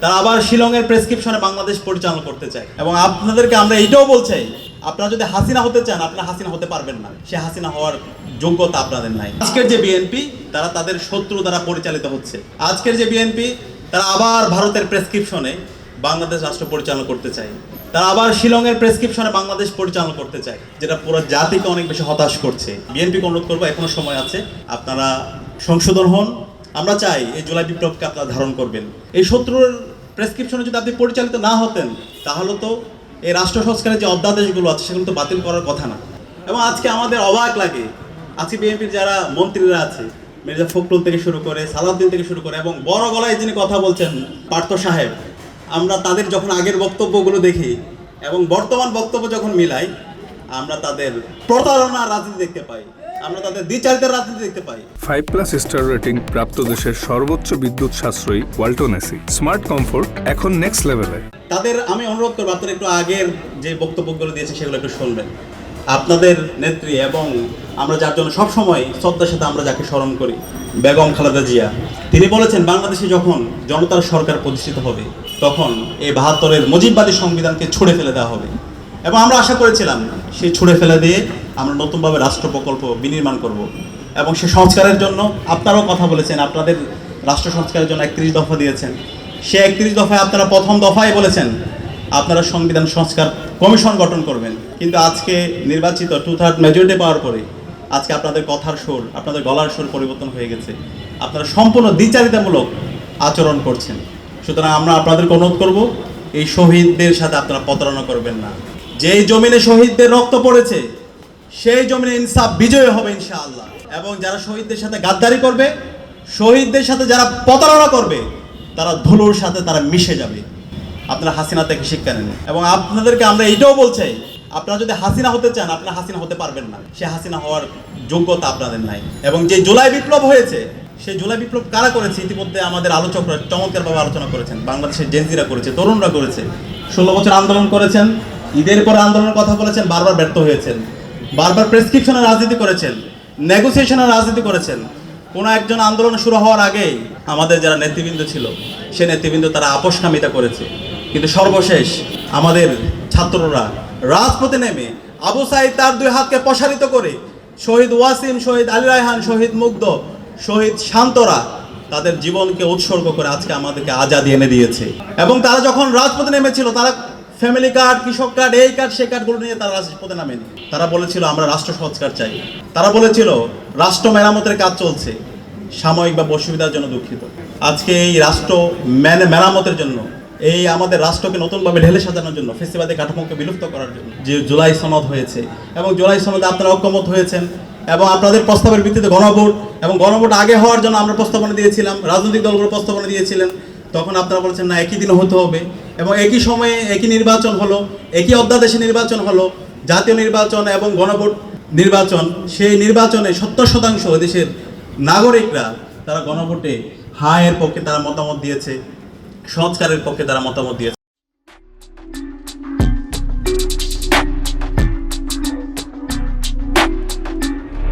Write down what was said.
তারা আবার শিলংয়ের প্রেসক্রিপশনে বাংলাদেশ পরিচালনা করতে চায়। এবং আপনাদেরকে আমরা এইটাও বলছি, আপনারা যদি হাসিনা হতে চান, আপনারা হাসিনা হতে পারবেন না। সে হাসিনা হওয়ার যোগ্যতা আপনাদের নাই। আজকের যে বিএনপি, তারা তাদের শত্রু দ্বারা পরিচালিত হচ্ছে। আজকের যে বিএনপি, তারা আবার ভারতের প্রেসক্রিপশনে বাংলাদেশ রাষ্ট্র পরিচালনা করতে চায়। তারা আবার শিলংয়ের প্রেসক্রিপশনে বাংলাদেশ পরিচালনা করতে চায়, যেটা পুরো জাতিকে অনেক বেশি হতাশ করছে। বিএনপিকে অনুরোধ করবো, এখনো সময় আছে, আপনারা সংশোধন হন। আমরা চাই এই জুলাই বিপ্লবকে আপনারা ধারণ করবেন। এই শত্রুর প্রেসক্রিপশনে যদি আপনি পরিচালিত না হতেন, তাহলে তো এই রাষ্ট্র সংস্কারের যে অধ্যাদেশগুলো আছে সেগুলো তো বাতিল করার কথা না। এবং আজকে আমাদের অবাক লাগে, আজকে বিএনপির যারা মন্ত্রীরা আছে, মির্জা ফখরুল থেকে শুরু করে, সালাউদ্দিন থেকে শুরু করে, এবং বড় গলায় যিনি কথা বলছেন পার্থ সাহেব, আমরা তাদের যখন আগের বক্তব্যগুলো দেখি এবং বর্তমান বক্তব্য যখন মিলাই, আমরা তাদের প্রতারণার রাজনীতি দেখতে পাই, আমরা তাদের দ্বিচারিতার রাজনীতি দেখতে পাই। 5+ স্টার রেটিং প্রাপ্ত দেশের সর্বোচ্চ বিদ্যুৎ সাশ্রয়ী ওয়ালটন এসি স্মার্ট কমফোর্ট এখন নেক্সট লেভেলে। তাদের আমি অনুরোধ করবো, আপনারা একটু আগের যে বক্তব্যগুলো দিয়েছে সেগুলো একটু শুনবেন। আপনাদের নেত্রী এবং আমরা যার জন্য সবসময় শ্রদ্ধার সাথে আমরা যাকে স্মরণ করি, বেগম খালেদা জিয়া, তিনি বলেছেন বাংলাদেশে যখন জনতার সরকার প্রতিষ্ঠিত হবে, তখন এই ৭২-এর মুজিববাদী সংবিধানকে ছুঁড়ে ফেলে দেওয়া হবে। এবং আমরা আশা করেছিলাম সেই ছুঁড়ে ফেলে দিয়ে আমরা নতুনভাবে রাষ্ট্র প্রকল্প বিনির্মাণ করব। এবং সে সংস্কারের জন্য আপনারাও কথা বলেছেন, আপনাদের রাষ্ট্র সংস্কারের জন্য ৩১ দফা দিয়েছেন। সে ৩১ দফায় আপনারা প্রথম দফায় বলেছেন আপনারা সংবিধান সংস্কার কমিশন গঠন করবেন। কিন্তু আজকে নির্বাচিত 2/3 মেজরিটি পাওয়ার পরে আজকে আপনাদের কথার সুর, আপনাদের গলার সুর পরিবর্তন হয়ে গেছে। আপনারা সম্পূর্ণ দ্বিচারিতামূলক আচরণ করছেন। সুতরাং আমরা আপনাদেরকে অনুরোধ করব, এই শহীদদের সাথে আপনারা প্রতারণা করবেন না। যেই জমিনে শহীদদের রক্ত পড়েছে, সেই জমিনে ইনসাফ বিজয় হবে ইনশাআল্লাহ। এবং যারা শহীদদের সাথে গাদ্দারি করবে, শহীদদের সাথে যারা প্রতারণা করবে, তারা ধুলোর সাথে তারা মিশে যাবে। আপনারা হাসিনা থেকে শিক্ষা নেন। এবং আপনাদেরকে আমরা এইটাও বলছি, আপনারা যদি হাসিনা হতে চান, আপনারা হাসিনা হতে পারবেন না। সে হাসিনা হওয়ার যোগ্যতা আপনাদের নাই। এবং যে জুলাই বিপ্লব হয়েছে, সেই জুলাই বিপ্লব কারা করেছে ইতিমধ্যে আমাদের আলোচকরা চমৎকারভাবে আলোচনা করেছেন। বাংলাদেশের জেনজিরা করেছে, তরুণরা করেছে। 16 বছর আন্দোলন করেছেন, ঈদের পরে আন্দোলনের কথা বলেছেন, বারবার ব্যর্থ হয়েছেন, বারবার প্রেসক্রিপশনের রাজনীতি করেছেন, নেগোসিয়েশনের রাজনীতি করেছেন। কোনো একজন আন্দোলন শুরু হওয়ার আগেই আমাদের যারা নেতৃবৃন্দ ছিল, সে নেতৃবৃন্দ তারা আপোষকামিতা করেছে। কিন্তু সর্বশেষ আমাদের ছাত্ররা রাজপথে নেমে আবু সাঈদ তার 2 হাতকে প্রসারিত করে, শহীদ ওয়াসিম, শহীদ আলী রায়হান, শহীদ মুগ্ধ, শহীদ শান্তরা তাদের জীবনকে উৎসর্গ করে আজকে আমাদেরকে আজাদি এনে দিয়েছে। এবং তারা যখন রাজপথে নেমেছিল, তারা ফ্যামিলি কার্ড, কৃষক কার্ড, এই কার্ড সেই কার্ডগুলো নিয়ে তারা রাজপথে নামেনি। তারা বলেছিল আমরা রাষ্ট্র সংস্কার চাই। তারা বলেছিল রাষ্ট্র মেরামতের কাজ চলছে, সাময়িক বা অসুবিধার জন্য দুঃখিত। আজকে এই রাষ্ট্র মেরামতের জন্য, এই আমাদের রাষ্ট্রকে নতুনভাবে ঢেলে সাজানোর জন্য, ফেসিবাদী কাঠামোকে বিলুপ্ত করার জন্য যে জুলাই সনদ হয়েছে, এবং জুলাই সনদে আপনারা ঐক্যমত হয়েছেন, এবং আপনাদের প্রস্তাবের ভিত্তিতে গণভোট, এবং গণভোট আগে হওয়ার জন্য আমরা প্রস্তাবনা দিয়েছিলাম, রাজনৈতিক দলগুলো প্রস্তাবনা দিয়েছিলেন। তখন আপনারা বলেছেন না, একই দিনে হতে হবে, এবং একই সময়ে একই নির্বাচন হলো, একই অধ্যাদেশে নির্বাচন হলো, জাতীয় নির্বাচন এবং গণভোট নির্বাচন। সেই নির্বাচনে 70% দেশের নাগরিকরা তারা গণভোটে হায়ের পক্ষে তারা মতামত দিয়েছে, সংস্কারের পক্ষে তারা মতামত দিয়েছে।